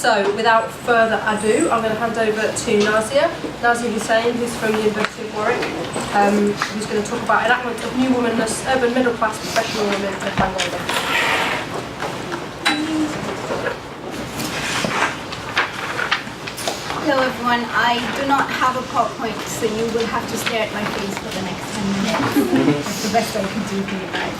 So, without further ado, I'm going to hand over to Nazia Hussein, who's from the University of Warwick, who's going to talk about enactment of new womenness, urban middle class professional women in Bangladesh. Hello everyone, I do not have a PowerPoint, so you will have to stare at my face for the next 10 minutes. That's the best I can do for you guys.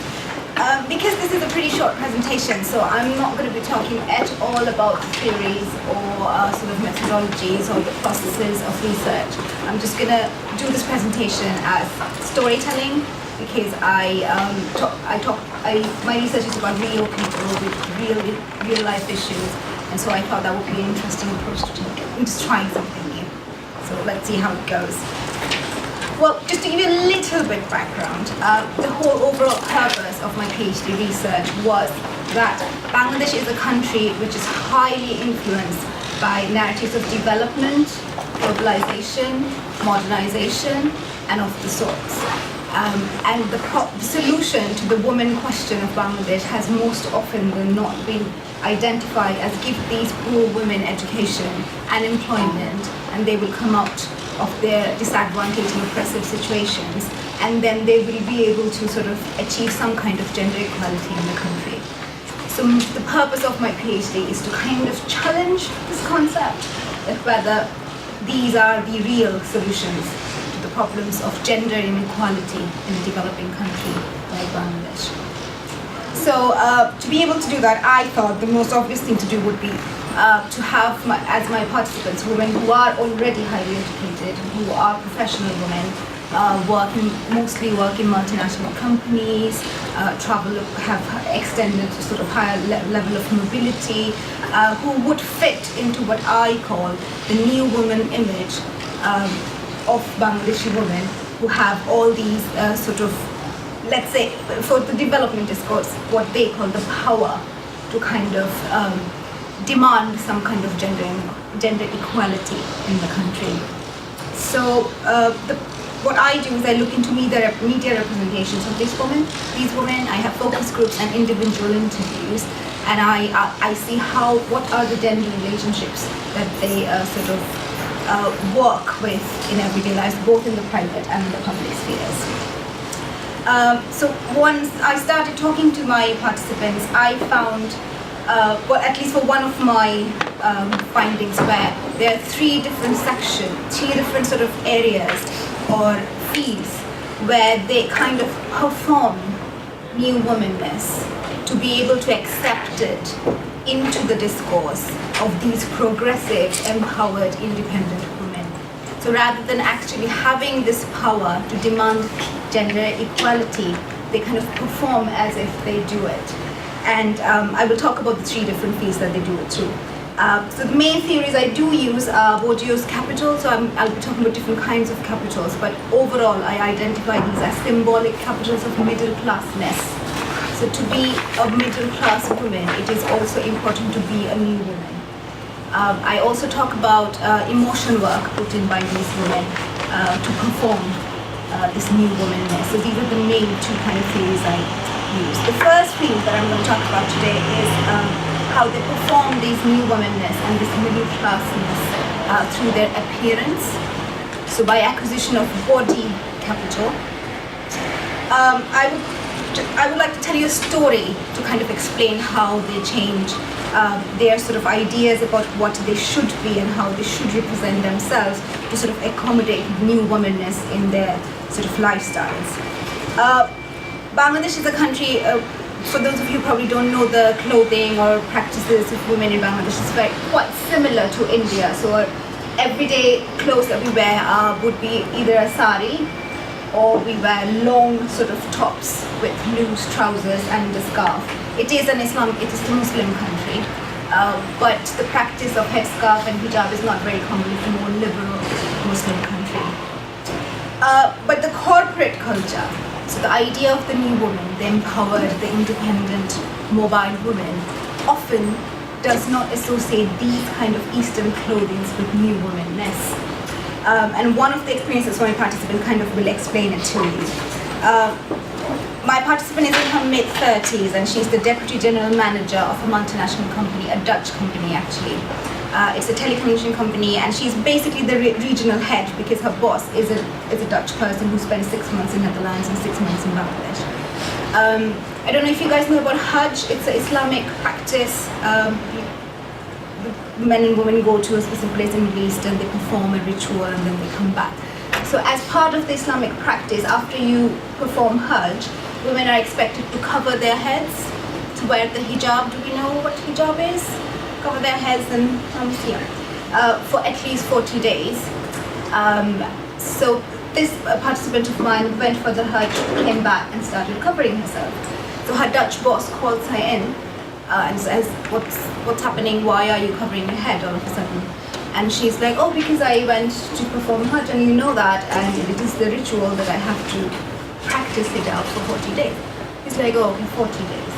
Because this is a pretty short presentation, so I'm not going to be talking at all about theories or sort of methodologies or the processes of research. I'm just going to do this presentation as storytelling, because my research is about real people with real life issues, and so I thought that would be an interesting approach to take. I'm just trying something new, so let's see how it goes. Well, just to give you a little bit of background, the whole overall purpose of my PhD research was that Bangladesh is a country which is highly influenced by narratives of development, globalization, modernization, and of the sorts. And the solution to the woman question of Bangladesh has most often than not been identified as give these poor women education and employment, and they will come out of their disadvantaged and oppressive situations, and then they will be able to sort of achieve some kind of gender equality in the country. So the purpose of my PhD is to kind of challenge this concept of whether these are the real solutions to the problems of gender inequality in a developing country like Bangladesh. So to be able to do that, I thought the most obvious thing to do would be to have as my participants women who are already highly educated, who are professional women, mostly work in multinational companies, have extended to sort of higher level of mobility, who would fit into what I call the new woman image of Bangladeshi women, who have all these sort of, let's say, for the development discourse, what they call the power to kind of demand some kind of gender equality in the country. So what I do is I look into media representations of these women. I have focus groups and individual interviews, and I see what are the gender relationships that they sort of work with in everyday lives, both in the private and the public spheres. So once I started talking to my participants, I found, well, at least for one of my findings, where there are three different sort of areas or fields where they kind of perform new womenness to be able to accept it into the discourse of these progressive, empowered, independent women. So rather than actually having this power to demand gender equality, they kind of perform as if they do it. And I will talk about the three different fields that they do it through. So the main theories I do use are Bourdieu's capital, so I'll be talking about different kinds of capitals, but overall I identify these as symbolic capitals of middle classness. So to be a middle class woman, it is also important to be a new woman. I also talk about emotion work put in by these women to perform this new womanness. So these are the main two kind of theories I use. The first field that I'm going to talk about today is how they perform these new womanness and this middle classness through their appearance. So by acquisition of body capital. I would like to tell you a story to kind of explain how they change their sort of ideas about what they should be and how they should represent themselves to sort of accommodate new womanness in their sort of lifestyles. Bangladesh is a country, for those of you who probably don't know the clothing or practices of women in Bangladesh, is quite similar to India. So everyday clothes that we wear would be either a sari, or we wear long sort of tops with loose trousers and a scarf. It is a Muslim country, but the practice of headscarf and hijab is not very common in a more liberal Muslim country. But the corporate culture, so the idea of the new woman, the empowered, the independent, mobile woman, often does not associate these kind of Eastern clothing with new womanness. And one of the experiences my participants kind of will explain it to you. My participant is in her mid-30s and she's the deputy general manager of a multinational company, a Dutch company actually. It's a telecommunication company and she's basically the regional head because her boss is a Dutch person who spent 6 months in Netherlands and 6 months in Bangladesh. I don't know if you guys know about Hajj. It's an Islamic practice. Men and women go to a specific place in the Middle East and they perform a ritual and then they come back. So as part of the Islamic practice, after you perform Hajj, women are expected to cover their heads, to wear the hijab. Do we know what hijab is? Cover their heads and for at least 40 days. So this participant of mine went for the Hajj, came back and started covering herself. So her Dutch boss calls her in and says, what's happening? Why are you covering your head all of a sudden? And she's like, oh, because I went to perform Hajj and you know that, and it is the ritual that I have to practice hijab for 40 days. He's like, oh, okay, 40 days.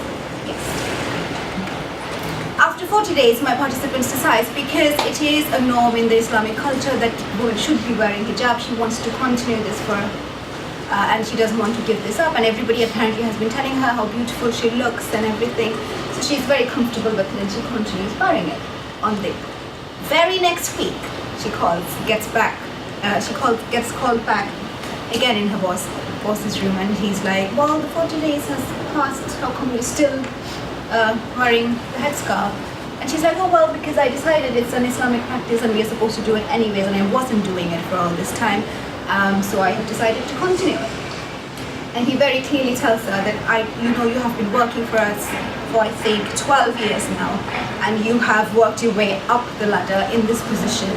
Yes. After 40 days, my participants decides, because it is a norm in the Islamic culture that women should be wearing hijab, she wants to continue this for, and she doesn't want to give this up, and everybody apparently has been telling her how beautiful she looks and everything. So she's very comfortable with it and she continues wearing it. On the very next week, she gets called back again in her boss's room, and he's like, well, the 40 days has passed, how come you're still wearing the headscarf? And she's like, oh, well, because I decided it's an Islamic practice and we're supposed to do it anyways, and I wasn't doing it for all this time, so I have decided to continue it. And he very clearly tells her that you have been working for us for, I think, 12 years now, and you have worked your way up the ladder in this position,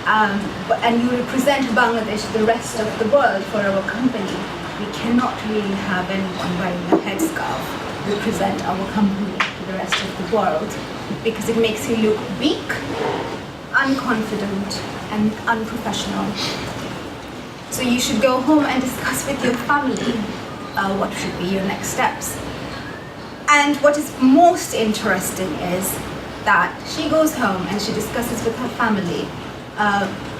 and you represent Bangladesh, the rest of the world for our company. We cannot really have anyone wearing a headscarf represent our company to the rest of the world, because it makes you look weak, unconfident, and unprofessional. So you should go home and discuss with your family what should be your next steps. And what is most interesting is that she goes home and she discusses with her family,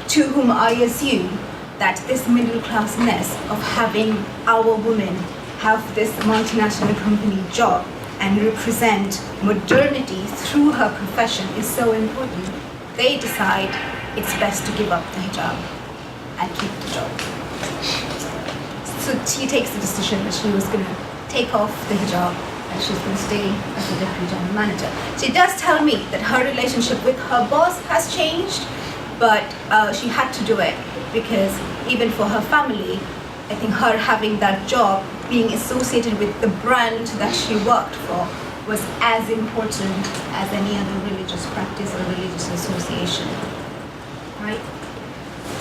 to whom I assume that this middle classness of having our women have this multinational company job and represent modernity through her profession is so important. They decide it's best to give up the hijab and keep the job. So she takes the decision that she was going to take off the hijab and she's going to stay as the deputy general manager. She does tell me that her relationship with her boss has changed, but she had to do it because even for her family, I think her having that job, being associated with the brand that she worked for, was as important as any other religious practice or religious association. Right?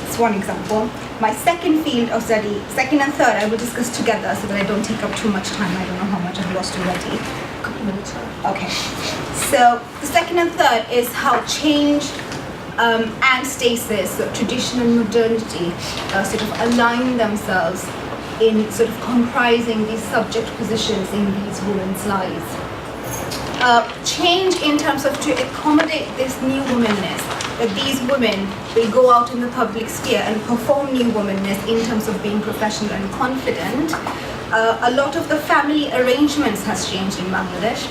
That's one example. My second field of study, second and third, I will discuss together so that I don't take up too much time. I don't know how much I've lost already. A couple of minutes left. Okay. So the second and third is how change and stasis, so tradition and modernity, sort of align themselves in sort of comprising these subject positions in these women's lives. Change in terms of to accommodate this new womenness, that these women will go out in the public sphere and perform new womenness in terms of being professional and confident. A lot of the family arrangements has changed in Bangladesh.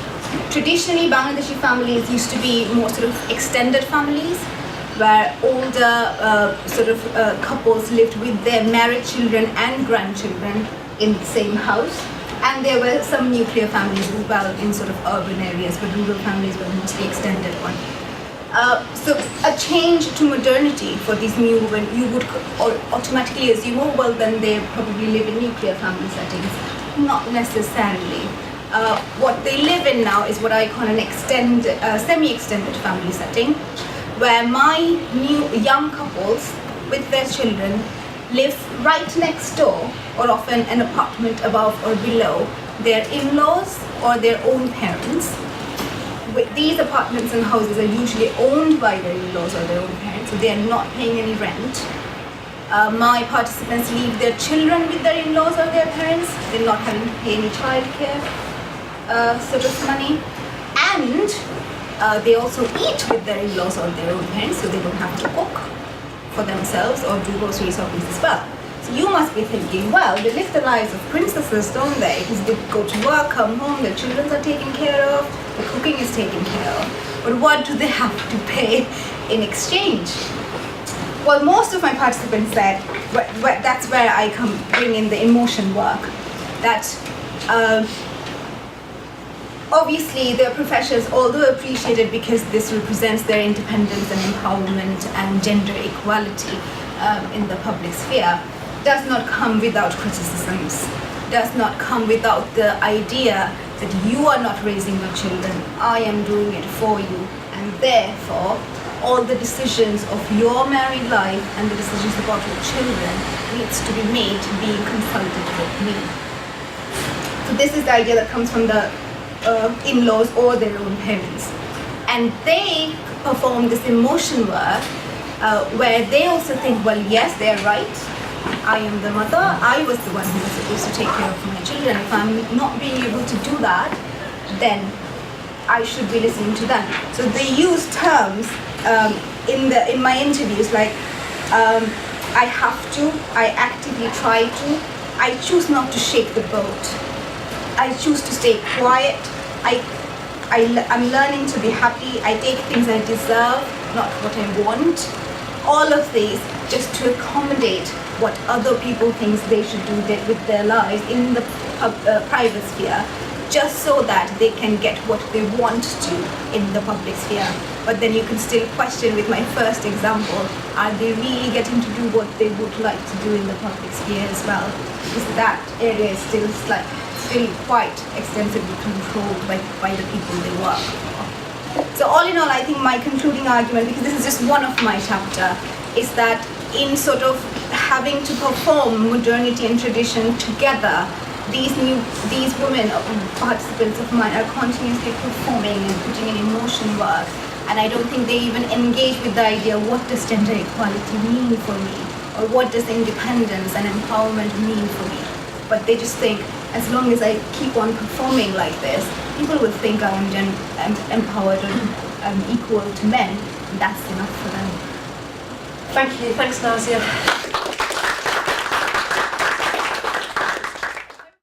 Traditionally, Bangladeshi families used to be more sort of extended families, where older couples lived with their married children and grandchildren in the same house. And there were some nuclear families as well in sort of urban areas, but rural families were mostly extended one. So a change to modernity for these new women, you would automatically assume, oh, well, then they probably live in nuclear family settings. Not necessarily. What they live in now is what I call an semi-extended family setting, where my new young couples with their children live right next door, or often an apartment above or below their in-laws or their own parents. These apartments and houses are usually owned by their in-laws or their own parents, so they are not paying any rent. My participants leave their children with their in-laws or their parents. They're not having to pay any childcare sort of money. And they also eat with their in-laws or their own parents, so they don't have to cook for themselves or do grocery shopping as well. So you must be thinking, well, they live the lives of princesses, don't they? Because they go to work, come home, their children are taken care of, the cooking is taken care of. But what do they have to pay in exchange? Well, most of my participants said, that's where I bring in the emotion work. That obviously their professions, although appreciated because this represents their independence and empowerment and gender equality in the public sphere, does not come without criticisms, does not come without the idea that you are not raising your children, I am doing it for you, and therefore all the decisions of your married life and the decisions about your children needs to be made being consulted with me. So this is the idea that comes from the in-laws or their own parents. And they perform this emotion work where they also think, well, yes, they're right. I am the mother. I was the one who was supposed to take care of my children. If I'm not being able to do that, then I should be listening to them. So they use terms in my interviews like I have to, I actively try to, I choose not to shake the boat, I choose to stay quiet, I'm learning to be happy, I take things I deserve, not what I want. All of these just to accommodate what other people think they should do with their lives in the private sphere, just so that they can get what they want to in the public sphere. But then you can still question with my first example, are they really getting to do what they would like to do in the public sphere as well? Because that area is still quite extensively controlled by the people they work for. So all in all, I think my concluding argument, because this is just one of my chapter, is that in sort of having to perform modernity and tradition together, these women, participants of mine, are continuously performing and putting in emotion work. And I don't think they even engage with the idea, what does gender equality mean for me? Or what does independence and empowerment mean for me? But they just think, as long as I keep on performing like this, people will think I am empowered and equal to men. And that's enough for them. Thank you. Thanks, Nazia.